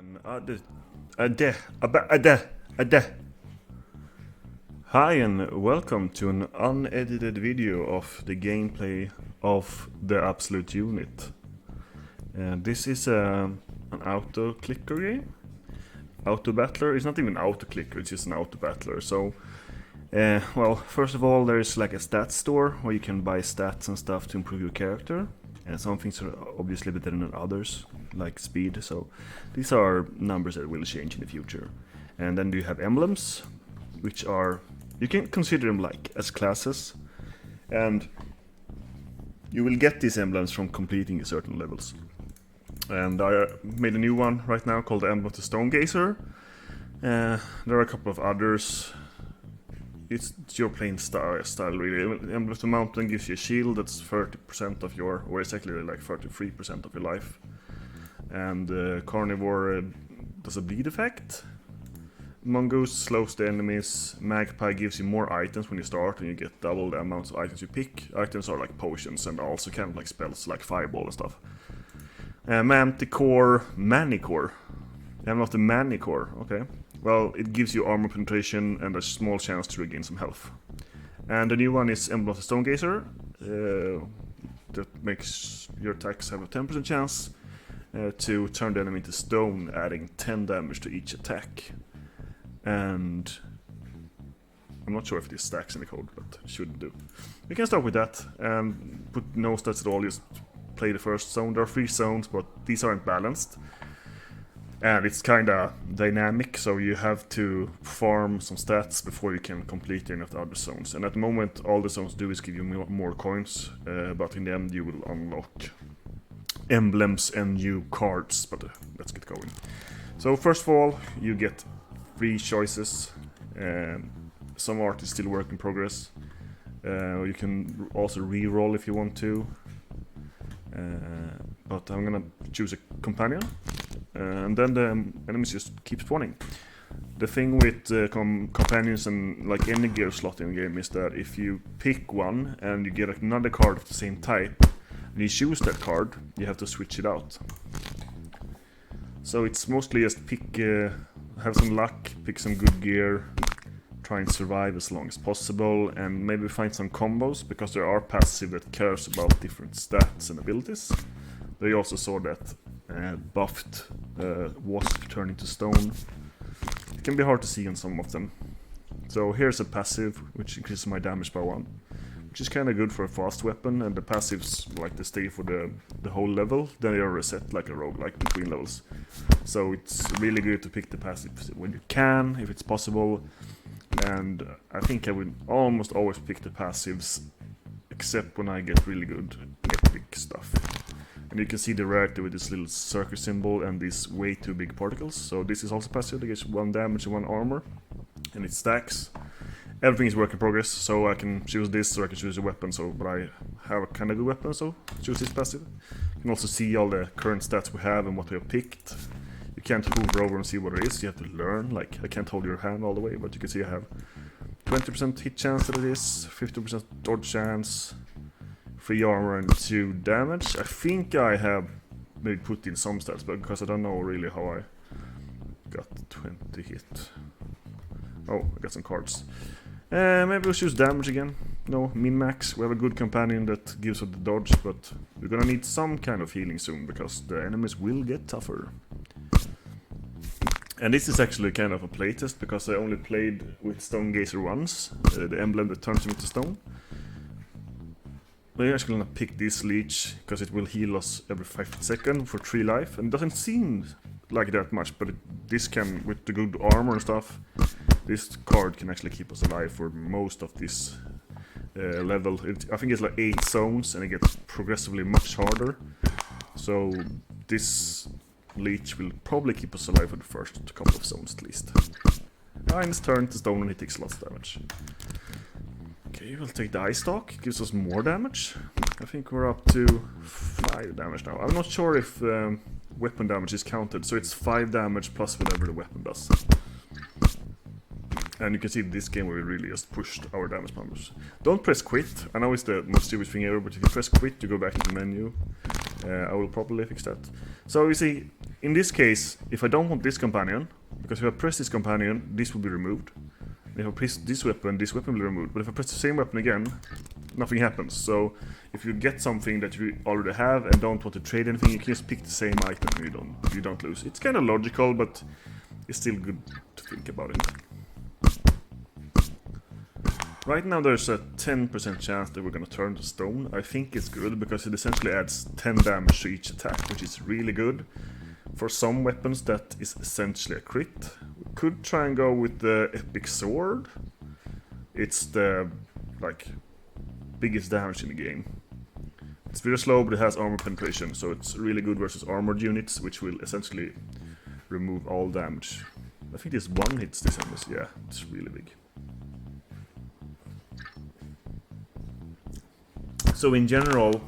And Hi and welcome to an unedited video of the gameplay of the Absolut Unit. This is an auto-clicker game. Autobattler is not even auto-clicker, it's just an autobattler. So, well, first of all, there's like a stats store where you can buy stats and stuff to improve your character. And some things are obviously better than others, like speed, so these are numbers that will change in the future. And then you have emblems, which are, you can consider them like as classes, and you will get these emblems from completing certain levels. And I made a new one right now called the Emblem of the Stone Gazer. There are a couple of others. It's your playing style really. Emblem of the Mountain gives you a shield that's 30% of your, or it's actually like 33% of your life. And Carnivore does a bleed effect. Mongoose slows the enemies. Magpie gives you more items when you start, and you get double the amount of items you pick. Items are like potions and also kind of like spells like Fireball and stuff. Manticore, Manicore. Emblem of the Manicore, okay. Well, it gives you armor penetration and a small chance to regain some health. And the new one is Emblem of the Stone Gazer. That makes your attacks have a 10% chance to turn the enemy into stone, adding 10 damage to each attack. And I'm not sure if this stacks in the code, but it shouldn't do. We can start with that and put no stats at all, just play the first zone. There are 3 zones, but these aren't balanced. And it's kinda dynamic, so you have to farm some stats before you can complete any of the other zones. And at the moment, all the zones do is give you more coins, but in the end you will unlock emblems and new cards. But let's get going. So first of all, you get 3 choices. Some art is still work in progress. You can also re-roll if you want to. But I'm gonna choose a companion. And then the enemies just keep spawning. The thing with companions and like any gear slot in the game is that if you pick one and you get another card of the same type, and you choose that card, you have to switch it out. So it's mostly just pick, have some luck, pick some good gear, try and survive as long as possible, and maybe find some combos, because there are passive that cares about different stats and abilities. They also saw that buffed wasp turn into stone. It can be hard to see on some of them. So here's a passive which increases my damage by 1, which is kind of good for a fast weapon, and the passives like they stay for the whole level, then they are reset like a roguelike between levels. So it's really good to pick the passives when you can, if it's possible. And I think I would almost always pick the passives, except when I get really good epic stuff. And you can see the reactor with this little circle symbol and these way too big particles. So this is also passive, it gets 1 damage and 1 armor, and it stacks. Everything is work in progress, so I can choose this or I can choose a weapon, but I have a kind of good weapon, so choose this passive. You can also see all the current stats we have and what we have picked. You can't hover over and see what it is, you have to learn. Like, I can't hold your hand all the way, but you can see I have 20% hit chance that it is, 50% dodge chance, 3 armor and 2 damage. I think I have maybe put in some stats, but because I don't know really how I got 20 hit. Oh, I got some cards. Maybe we'll choose damage again. No, min-max. We have a good companion that gives us the dodge, but we're gonna need some kind of healing soon, because the enemies will get tougher. And this is actually kind of a playtest, because I only played with Stone Gazer once, the emblem that turns him into stone. We're actually gonna pick this leech, because it will heal us every 5 seconds for 3 life, and it doesn't seem like that much, but this can, with the good armor and stuff, this card can actually keep us alive for most of this level. I think it's like 8 zones, and it gets progressively much harder. So this leech will probably keep us alive for the first couple of zones at least. And it's turned to stone and he takes lots of damage. Okay, we'll take the eye stalk, it gives us more damage. I think we're up to 5 damage now. I'm not sure if weapon damage is counted, so it's 5 damage plus whatever the weapon does. And you can see in this game we really just pushed our damage numbers. Don't press quit. I know it's the most stupid thing ever, but if you press quit, you go back to the menu. I will probably fix that. So you see, in this case, if I don't want this companion, because if I press this companion, this will be removed. If I press this weapon will be removed. But if I press the same weapon again, nothing happens. So if you get something that you already have and don't want to trade anything, you can just pick the same item and you don't lose. It's kind of logical, but it's still good to think about it. Right now there's a 10% chance that we're gonna turn to stone. I think it's good because it essentially adds 10 damage to each attack, which is really good. For some weapons that is essentially a crit. We could try and go with the epic sword. It's the biggest damage in the game. It's very slow, but it has armor penetration, so it's really good versus armored units, which will essentially remove all damage. I think this one hits this enemies. Yeah, it's really big. So in general,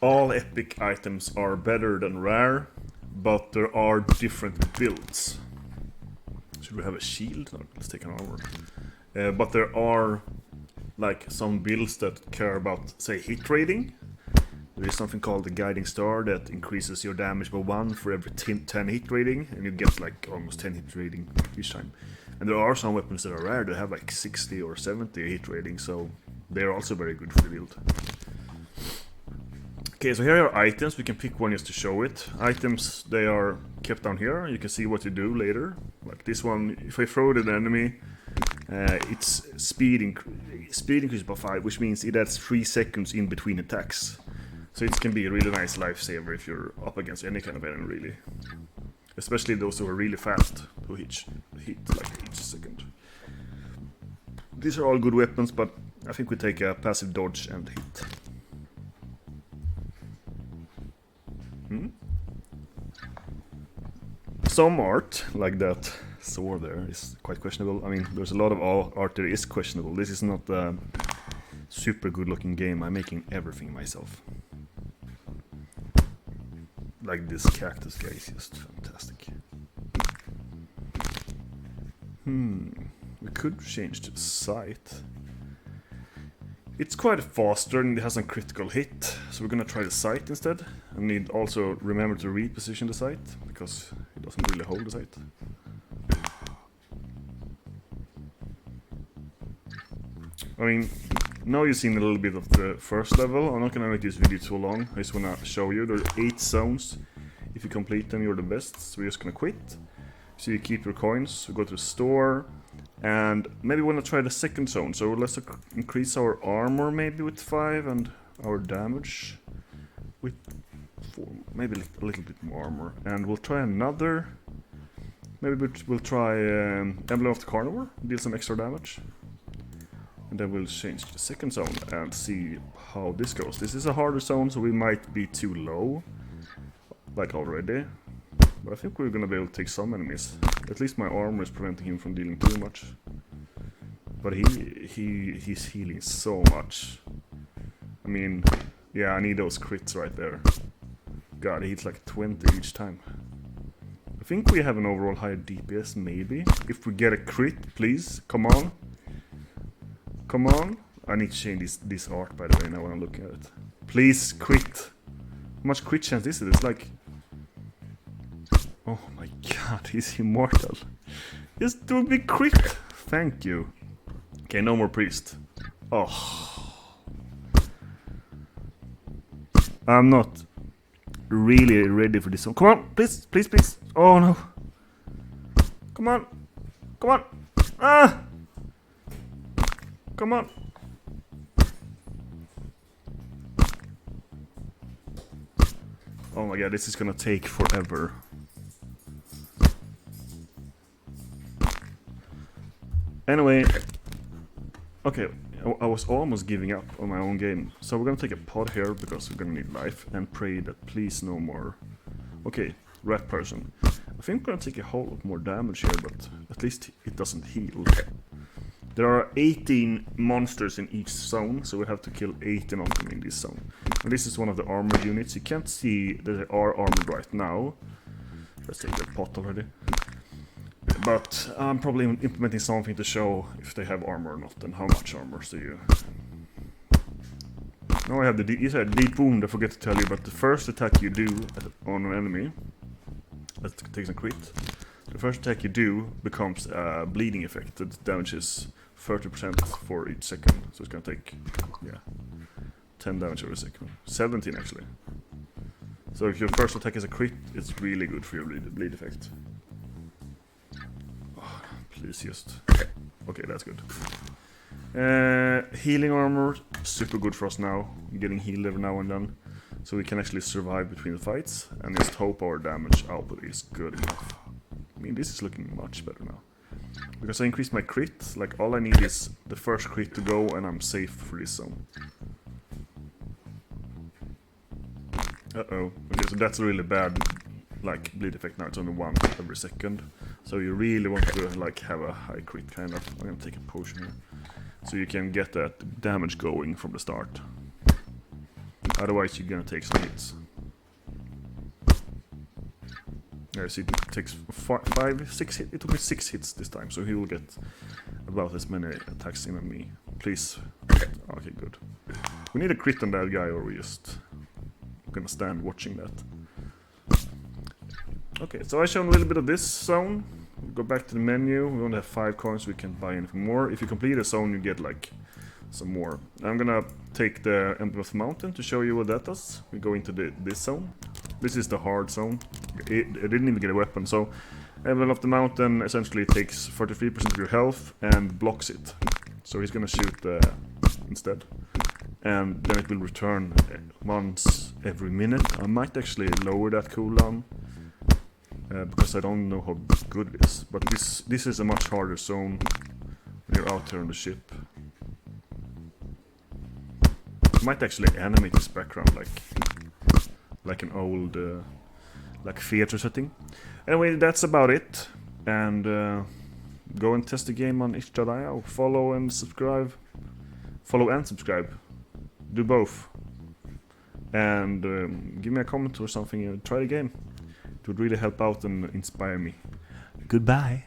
all epic items are better than rare, but there are different builds. Should we have a shield? No, let's take an armor. But there are some builds that care about, say, hit rating. There is something called the guiding star that increases your damage by 1 for every 10 hit rating, and you get almost 10 hit rating each time. And there are some weapons that are rare that have 60 or 70 hit rating, so they're also very good for the build. Okay, so here are items. We can pick one just to show it. Items, they are kept down here. You can see what you do later. Like this one, if I throw it at an enemy, its speed increases by 5, which means it adds 3 seconds in between attacks. So it can be a really nice lifesaver if you're up against any kind of enemy, really. Especially those who are really fast, who hit each second. These are all good weapons, but I think we take a passive dodge and hit. Some art, like that sword there, is quite questionable. I mean, there's a lot of art that is questionable. This is not a super good looking game. I'm making everything myself. Like this cactus guy is just fantastic. We could change the sight. It's quite faster and it has a critical hit, so we're gonna try the sight instead. I need also remember to reposition the sight, because it doesn't really hold the sight. I mean, now you've seen a little bit of the first level. I'm not gonna make this video too long, I just wanna show you. There are 8 zones. If you complete them, you're the best, so we're just gonna quit. So you keep your coins, we go to the store, and maybe we want to try the second zone. So let's increase our armor maybe with 5 and our damage with 4, maybe a little bit more armor. And we'll try another, maybe we'll try Emblem of the Carnivore, deal some extra damage. And then we'll change the second zone and see how this goes. This is a harder zone, so we might be too low, already. But I think we're gonna be able to take some enemies. At least my armor is preventing him from dealing too much. But he's healing so much. I mean, yeah, I need those crits right there. God, he hits 20 each time. I think we have an overall higher DPS, maybe. If we get a crit, please, come on. Come on. I need to change this art, by the way, now when I'm looking at it. Please, crit. How much crit chance is it? It's oh my god, he's immortal. Just do a big crit. Thank you. Okay, no more priest. Oh. I'm not really ready for this one. Come on, please, please, please. Oh no. Come on. Come on. Ah! Come on. Oh my god, this is gonna take forever. Anyway, okay, I was almost giving up on my own game, so we're gonna take a pod here because we're gonna need life and pray that please no more. Okay, rat person. I think we're gonna take a whole lot more damage here, but at least it doesn't heal. There are 18 monsters in each zone, so we have to kill 18 of them in this zone. And this is one of the armored units. You can't see that they are armored right now. Let's take the pot already. But I'm probably implementing something to show if they have armor or not, and how much armor do you... Now I have the deep wound. I forget to tell you, but the first attack you do on an enemy, let's take some crit. The first attack you do becomes a bleeding effect that damages 30% for each second. So it's gonna take 10 damage every second. 17 actually. So if your first attack is a crit, it's really good for your bleed effect. Oh, please just... Okay, that's good. Healing armor, super good for us now. Getting healed every now and then. So we can actually survive between the fights and just hope our damage output is good enough. I mean, this is looking much better now. Because I increased my crit, like all I need is the first crit to go and I'm safe for this zone. Uh-oh. Okay, so that's a really bad like bleed effect now. It's only 1 every second. So you really want to like have a high crit kind of. I'm gonna take a potion here. So you can get that damage going from the start. Otherwise you're gonna take some hits. Yeah, see, it takes 6 hits. It took me 6 hits this time, so he will get about as many attacks in on me. Please. Okay, good. We need a crit on that guy, or we just gonna stand watching that. Okay, so I shown a little bit of this zone. We'll go back to the menu. We only have 5 coins, we can buy anything more. If you complete a zone, you get like some more. I'm gonna take the Emblem of the Mountain to show you what that does. We go into this zone. This is the hard zone. I didn't even get a weapon, so Emblem of the Mountain essentially takes 43% of your health and blocks it. So he's gonna shoot instead. And then it will return once every minute. I might actually lower that cooldown because I don't know how good it is. But this is a much harder zone when you're out here on the ship. I might actually animate this background like an old like theater setting. Anyway, that's about it. And go and test the game on itch.io. Follow and subscribe. Follow and subscribe. Do both. And give me a comment or something and try the game. It would really help out and inspire me. Goodbye.